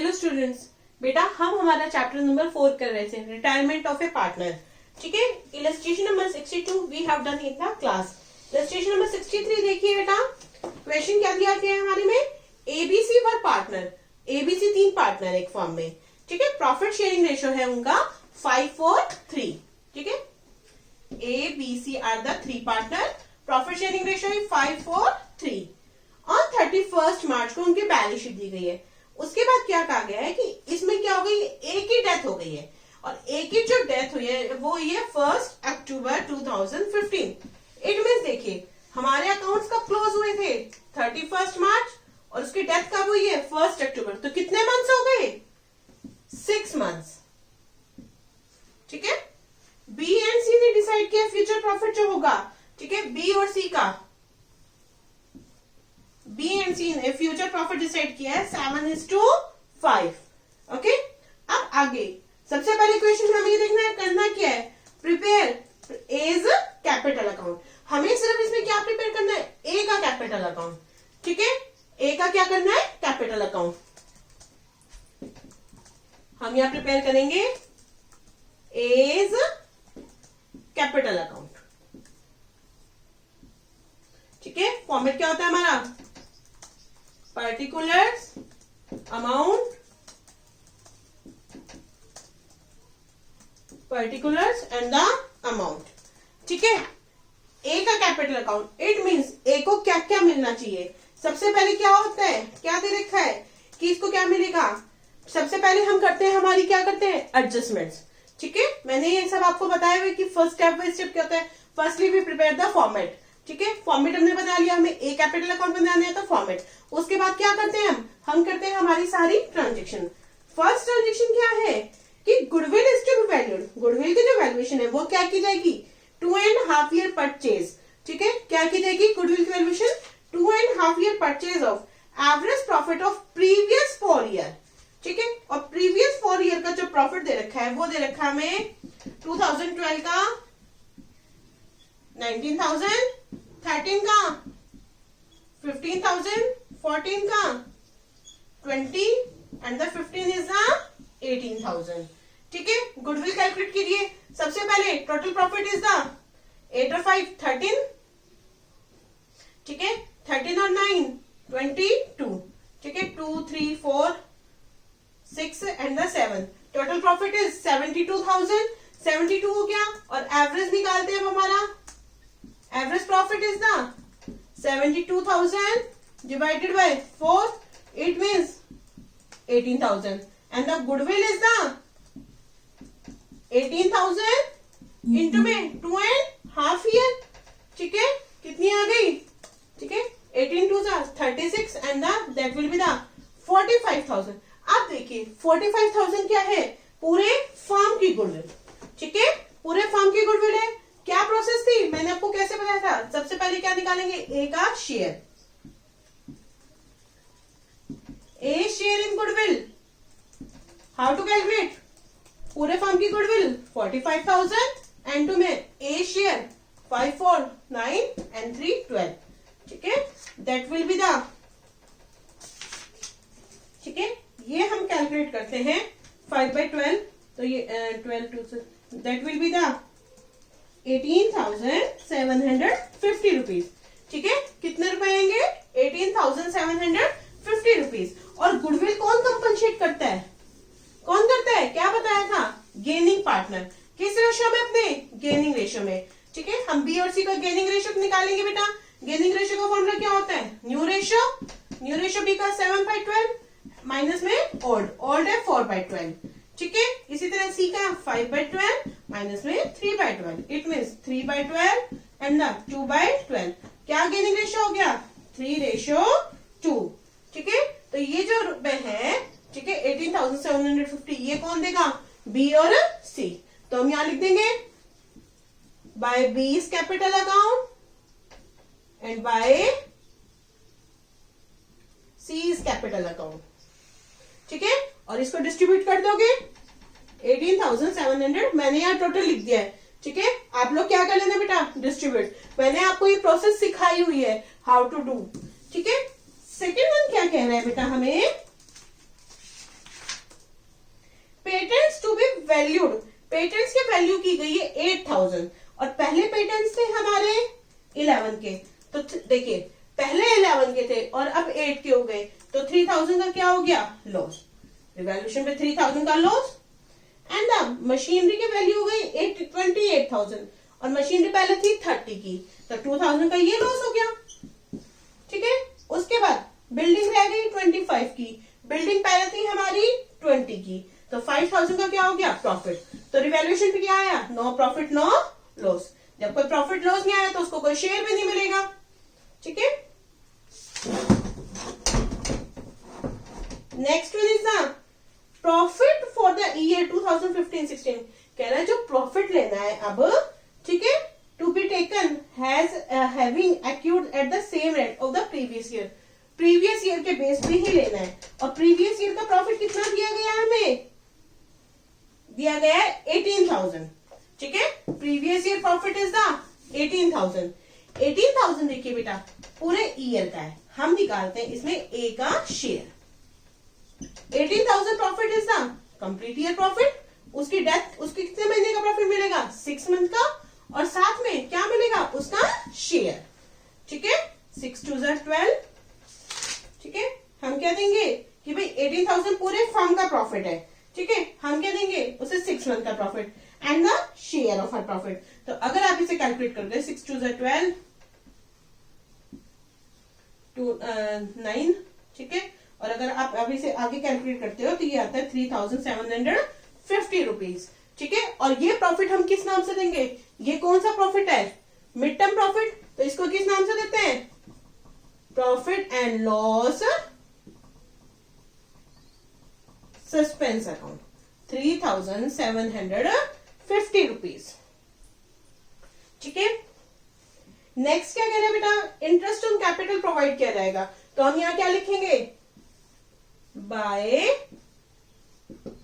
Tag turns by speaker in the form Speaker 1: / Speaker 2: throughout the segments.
Speaker 1: Hello students, बेटा हम हमारा चैप्टर नंबर 4 कर रहे थे, रिटायरमेंट ऑफ ए पार्टनर। ठीक है, illustration number 62 we have done in the class. Illustration number 63 देखिए बेटा, क्वेश्चन क्या दिया गया है हमारे में, ABC for partner. ABC 3 partner एक फॉर्म में। ठीक है, प्रॉफिट शेयरिंग रेशियो है उनका 5:4:3। ठीक है, ABC are the 3 partner, profit sharing ratio है 5:4:3। ऑन 31 मार्च को उनकी बैलेंस शीट दी गई है। उसके बाद क्या कहा गया है कि इसमें क्या हो गई, एक ही डेथ हो गई है और एक ही जो डेथ हुई है वो हुई है 1 अक्टूबर 2015। इट मीन्स देखिए हमारे अकाउंट्स कब क्लोज हुए थे, 31 मार्च, और उसकी डेथ कब हुई है 1 अक्टूबर। तो कितने मंथ्स हो गए, 6 मंथ्स। ठीक है, बी एंड सी ने डिसाइड किया फ्यूचर प्रॉफिट जो होगा। ठीक है, बी और सी का, बी एंड सी ने फ्यूचर प्रॉफिट डिसाइड किया है 7:5। ओके, अब आगे सबसे पहले क्वेश्चन हमें ये देखना है, करना क्या है, प्रिपेयर एज कैपिटल अकाउंट। हमें सिर्फ इसमें क्या प्रिपेयर करना है, ए का कैपिटल अकाउंट। ठीक है, ए का क्या करना है, कैपिटल अकाउंट। हम यहां प्रिपेयर करेंगे एज कैपिटल अकाउंट। ठीक है, फॉर्मेट क्या होता है हमारा, particulars amount, particulars and the amount। ठीक है, ए का कैपिटल अकाउंट, इट मींस ए को क्या क्या मिलना चाहिए। सबसे पहले क्या होता है, क्या दे रखा है कि इसको क्या मिलेगा। सबसे पहले हम करते हैं, हमारी क्या करते हैं, एडजस्टमेंट्स। ठीक है, मैंने ये सब आपको बताया हुआ कि फर्स्ट स्टेप बाय स्टेप क्या होता है। Firstly we prepare the format. ठीक है, फॉर्मेट हमने बना लिया, हमें ए कैपिटल अकाउंट बनाना है तो फॉर्मेट। उसके बाद क्या करते हैं हम करते हैं हमारी सारी ट्रांजेक्शन। फर्स्ट ट्रांजेक्शन क्या है कि goodwill is to be valued. Goodwill की जो वैल्यूएशन है वो क्या की जाएगी, 2.5 ईयर परचेज। ठीक है, क्या की जाएगी गुडविल की valuation, 2.5 year purchase of average profit of previous 4 year. ठीक है, और प्रीवियस 4 ईयर का जो प्रॉफिट दे रखा है वो दे रखा है हमें 2012 का 19,000, 13 का 15,000, 14 का 20 एंड द 15 इज द 18,000। ठीक है, गुडविल कैलकुलेट कीजिए। सबसे पहले टोटल प्रॉफिट इज द 8 और 5 13। ठीक है, 13 और 9 22। ठीक है, 2 3 4 6 and the 7, total profit is 72,000। 72 हो गया, और एवरेज निकालते हैं अब हमारा, average profit is the 72,000 divided by 4, it means 18,000, and the goodwill is the 18,000 into में 2.5 year। ठीक है, कितनी आ गई, ठीक है, 18 2 36 and that will be the 45,000। अब देखिए 45,000 क्या है, पूरे फर्म की गुडविल। ठीक है, पूरे फर्म की गुडविल है। क्या प्रोसेस थी, मैंने आपको कैसे बताया था, सबसे पहले क्या निकालेंगे, ए का share, A share in goodwill. How to calculate, पूरे फर्म की गुडविल 45,000 एंड टू में ए शेयर 5 4 9 एंड 3 12। ठीक है, दैट विल बी द, ठीक है, ये हम कैलकुलेट करते हैं 5/12, तो ये 12 2, that will be the 18,750 rupees. ठीक है, कितने रुपए आएंगे, 18,750 रुपीज। और गुडविल कौन कंपनसेट करता है, कौन करता है, क्या बताया था, गेनिंग पार्टनर। किस रेशियो में, अपने गेनिंग रेशियो में। ठीक है, हम बी और सी का गेनिंग रेशियो निकालेंगे बेटा। गेनिंग रेशियो का फॉर्मूला क्या होता है, न्यू रेशियो बी का 7/12 माइनस में ओल्ड है 4/12। ठीक है, इसी तरह सी का 5/12 माइनस में 3/12, इट मीन्स 3/12 एंड 2/12। क्या गेनिंग रेशियो हो गया, 3:2। ठीक है, तो ये जो रुपए है, ठीक है, 18,750, ये कौन देगा, बी और सी। तो हम यहां लिख देंगे by B's capital account and by C's capital account. ठीक है, और इसको डिस्ट्रीब्यूट कर दोगे 18,700, मैंने यहाँ टोटल लिख दिया है। ठीक है, आप लोग क्या कर लेना बेटा, डिस्ट्रीब्यूट। मैंने आपको ये प्रोसेस सिखाई हुई है हाउ टू डू। ठीक है, सेकेंड वन क्या कह रहा है बेटा हमें, वैल्यू की गई है 8000 और पहले पेटेंट्स थे हमारे 11 के। तो देखिए पहले 11 के थे और अब 8 के हो गए, तो 3000 का क्या हो गया, लॉस। रिवैल्यूएशन पे 3000 का लॉस। एंड द मशीनरी की वैल्यू हो गई 28,000 और मशीनरी पहले थी 30 की, तो 2000 का ये लॉस हो गया। ठीक है, उसके बाद बिल्डिंग रह गई 25 की, बिल्डिंग पहले थी हमारी 20 की, तो 5000 का क्या हो गया, प्रॉफिट। तो रिवैल्यूएशन पे क्या आया, नो प्रॉफिट नो लॉस। जब कोई प्रॉफिट लॉस नहीं आया तो उसको कोई शेयर भी नहीं मिलेगा। ठीक है, next one is the profit for the year 2015-16। कह रहा है जो प्रॉफिट लेना है अब, ठीक है, to be taken has having accrued at the same rate of the previous year. Previous year के बेस पे ही लेना है। और प्रीवियस ईयर का प्रॉफिट कितना दिया गया है, हमें दिया गया है 18,000। ठीक है, previous year profit is the 18,000। 18,000 देखिए बेटा पूरे ईयर का है, हम निकालते हैं इसमें ए का share. 18,000 profit is the complete year profit. उसकी डेथ, उसकी कितने महीने का प्रॉफिट मिलेगा, 6 मंथ का, और साथ में क्या मिलेगा, उसका शेयर। ठीक है, 6 2 12। ठीक है, हम क्या देंगे कि भाई 18,000 पूरे फर्म का प्रॉफिट है। ठीक है, हम क्या देंगे उसे 6 मंथ का profit and the share of her profit. तो अगर आप इसे कैलकुलेट करते हैं 6 2 12 9। ठीक है, और अगर आप अभी से आगे कैलकुलेट करते हो तो ये आता है 3,750 रुपीज। ठीक है, और ये प्रॉफिट हम किस नाम से देंगे, ये कौन सा प्रॉफिट है, मिड टर्म प्रॉफिट, तो इसको किस नाम से देते हैं, profit and loss suspense account. 3,750 rupees. ठीक है, नेक्स्ट क्या कह रहे हैं बेटा, इंटरेस्ट ऑन कैपिटल प्रोवाइड किया जाएगा। तो हम यहां क्या लिखेंगे, bye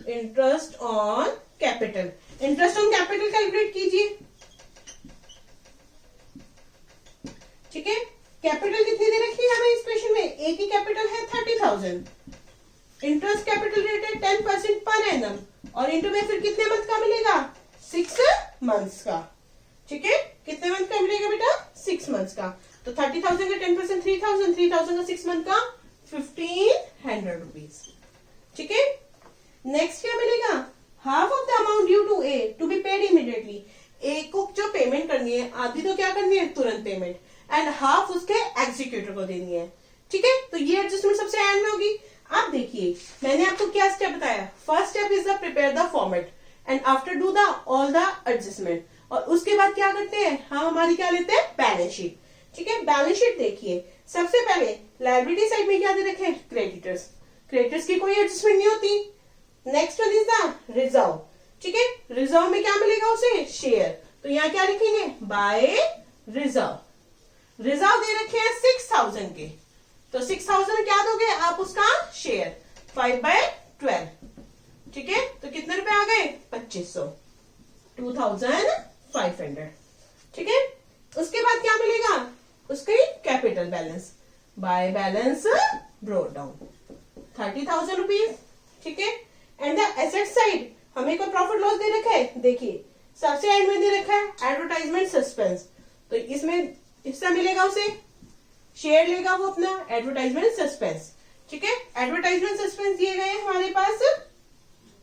Speaker 1: interest on capital. Interest on capital calculate कीजिए। ठीक है, कैपिटल कितनी दे रखी है हमें इस क्वेश्चन में, ए की कैपिटल है 30,000, इंटरेस्ट कैपिटल रेट है 10% पर एनम, और इंटू में फिर कितने मंथ का मिलेगा, 6 मंथ्स का। ठीक है, कितने मंथ का मिलेगा बेटा, 6 मंथ्स का। तो 30,000 का 10% 3,000, 3,000 का 6 मंथ का 1,500 रुपीज। ठीक है, नेक्स्ट क्या मिलेगा, half of the amount due to A to be paid immediately. A को जो पेमेंट करनी है, आधी तो क्या करनी है, तुरंत पेमेंट, एंड हाफ उसके एग्जीक्यूटर को देनी है। ठीक है, तो ये एडजस्टमेंट सबसे एंड में होगी। आप देखिए मैंने आपको क्या स्टेप बताया, first step is the prepare the format and after do the all the adjustment, और उसके बाद क्या करते हैं, हम हमारी क्या लेते हैं, बैलेंस शीट। ठीक है, बैलेंस शीट देखिए, सबसे पहले लायबिलिटी साइड में क्या दे रखे हैं, क्रेडिटर्स। क्रेडिटर्स की कोई एडजस्टमेंट नहीं होती। Next one is the reserve. ठीक है, रिजर्व में क्या मिलेगा उसे, शेयर। तो यहाँ क्या लिखेंगे, बाय रिजर्व। रिजर्व दे रखे हैं 6,000 के, तो 6,000 क्या दोगे आप, उसका शेयर 5/12। ठीक है, तो कितने रुपए आ गए, 2500, 2,500। ठीक है, उसके बाद क्या मिलेगा, उसकी capital balance, by balance brought down 30,000 rupees. ठीक है, एंड द एसेट साइड हमें कोई प्रॉफिट लॉस दे रखा है, देखिए सबसे एंड में दे रखा है एडवर्टाइजमेंट सस्पेंस, तो इसमें हिस्सा मिलेगा उसे, शेयर लेगा वो अपना एडवर्टाइजमेंट सस्पेंस। ठीक है, एडवर्टाइजमेंट सस्पेंस दिए गए हमारे पास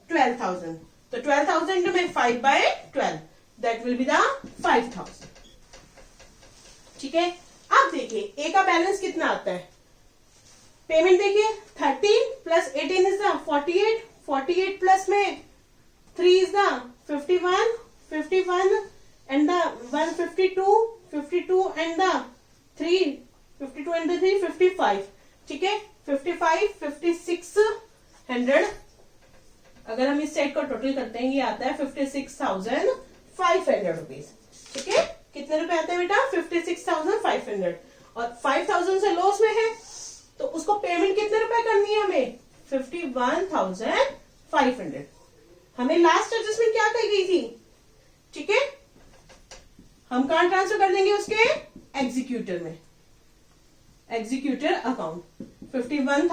Speaker 1: 12,000, तो 12,000 में 5/12 दैट विल बी द 5,000। ठीक है, अब देखिए ए का बैलेंस कितना आता है, पेमेंट देखिए 13 प्लस 18 इज द 48, 48 प्लस में 3 is the 51, 51 and the 152, 52 and the 3, 52 and the 3 55। ठीक है, 55, 5600। अगर हम इस सेट को टोटल करते हैं ये आता है 56,500 रुपीज। ठीक है, कितने रुपए आते हैं बेटा, 56,500, और 5,000 से लॉस में है तो उसको पेमेंट कितने रुपए करनी है हमें, 51,500। हमें लास्ट एडजस्टमेंट क्या कही गई थी। ठीक है, हम कहां ट्रांसफर कर देंगे, उसके एग्जीक्यूटर में, एग्जीक्यूटर अकाउंट 51,000